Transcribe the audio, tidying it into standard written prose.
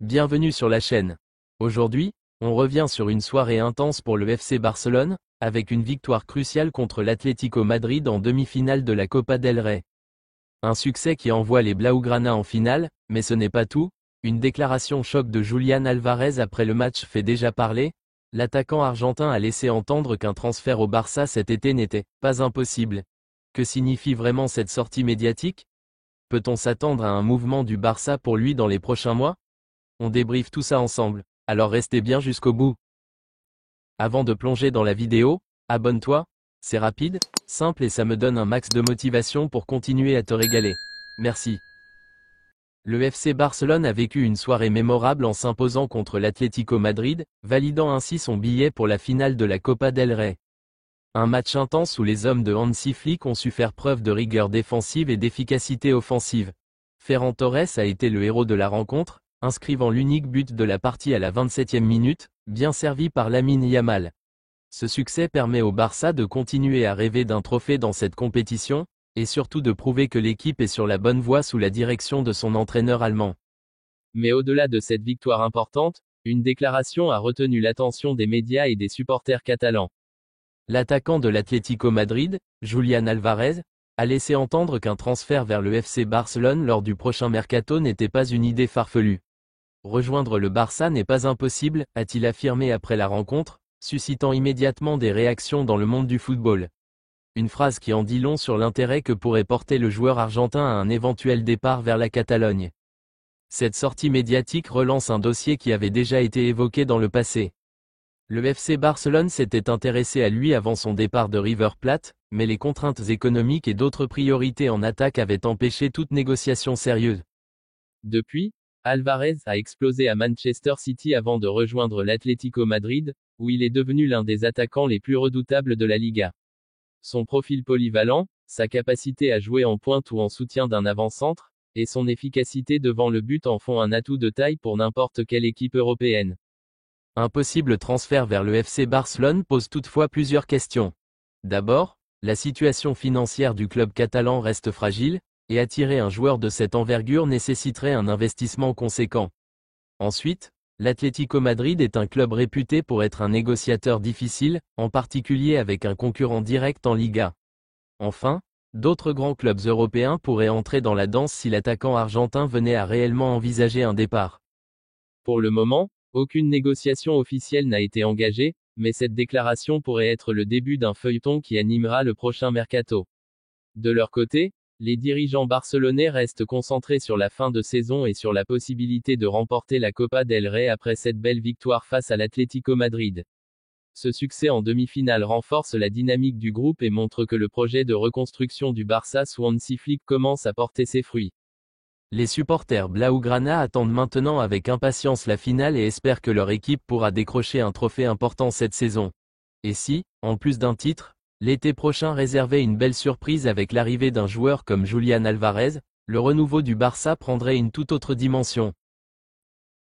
Bienvenue sur la chaîne. Aujourd'hui, on revient sur une soirée intense pour le FC Barcelone, avec une victoire cruciale contre l'Atlético Madrid en demi-finale de la Copa del Rey. Un succès qui envoie les Blaugrana en finale, mais ce n'est pas tout. Une déclaration choc de Julián Álvarez après le match fait déjà parler. L'attaquant argentin a laissé entendre qu'un transfert au Barça cet été n'était pas impossible. Que signifie vraiment cette sortie médiatique? Peut-on s'attendre à un mouvement du Barça pour lui dans les prochains mois? On débriefe tout ça ensemble, alors restez bien jusqu'au bout. Avant de plonger dans la vidéo, abonne-toi, c'est rapide, simple et ça me donne un max de motivation pour continuer à te régaler. Merci. Le FC Barcelone a vécu une soirée mémorable en s'imposant contre l'Atlético Madrid, validant ainsi son billet pour la finale de la Copa del Rey. Un match intense où les hommes de Hansi Flick ont su faire preuve de rigueur défensive et d'efficacité offensive. Ferran Torres a été le héros de la rencontre, inscrivant l'unique but de la partie à la 27e minute, bien servi par Lamine Yamal. Ce succès permet au Barça de continuer à rêver d'un trophée dans cette compétition, et surtout de prouver que l'équipe est sur la bonne voie sous la direction de son entraîneur allemand. Mais au-delà de cette victoire importante, une déclaration a retenu l'attention des médias et des supporters catalans. L'attaquant de l'Atlético Madrid, Julián Álvarez, a laissé entendre qu'un transfert vers le FC Barcelone lors du prochain mercato n'était pas une idée farfelue. Rejoindre le Barça n'est pas impossible, a-t-il affirmé après la rencontre, suscitant immédiatement des réactions dans le monde du football. Une phrase qui en dit long sur l'intérêt que pourrait porter le joueur argentin à un éventuel départ vers la Catalogne. Cette sortie médiatique relance un dossier qui avait déjà été évoqué dans le passé. Le FC Barcelone s'était intéressé à lui avant son départ de River Plate, mais les contraintes économiques et d'autres priorités en attaque avaient empêché toute négociation sérieuse. Depuis, Álvarez a explosé à Manchester City avant de rejoindre l'Atlético Madrid, où il est devenu l'un des attaquants les plus redoutables de la Liga. Son profil polyvalent, sa capacité à jouer en pointe ou en soutien d'un avant-centre, et son efficacité devant le but en font un atout de taille pour n'importe quelle équipe européenne. Un possible transfert vers le FC Barcelone pose toutefois plusieurs questions. D'abord, la situation financière du club catalan reste fragile, et attirer un joueur de cette envergure nécessiterait un investissement conséquent. Ensuite, l'Atlético Madrid est un club réputé pour être un négociateur difficile, en particulier avec un concurrent direct en Liga. Enfin, d'autres grands clubs européens pourraient entrer dans la danse si l'attaquant argentin venait à réellement envisager un départ. Pour le moment, aucune négociation officielle n'a été engagée, mais cette déclaration pourrait être le début d'un feuilleton qui animera le prochain mercato. De leur côté, les dirigeants barcelonais restent concentrés sur la fin de saison et sur la possibilité de remporter la Copa del Rey après cette belle victoire face à l'Atlético Madrid. Ce succès en demi-finale renforce la dynamique du groupe et montre que le projet de reconstruction du Barça sous Hansi Flick commence à porter ses fruits. Les supporters Blaugrana attendent maintenant avec impatience la finale et espèrent que leur équipe pourra décrocher un trophée important cette saison. Et si, en plus d'un titre, l'été prochain réservait une belle surprise avec l'arrivée d'un joueur comme Julián Álvarez, le renouveau du Barça prendrait une toute autre dimension.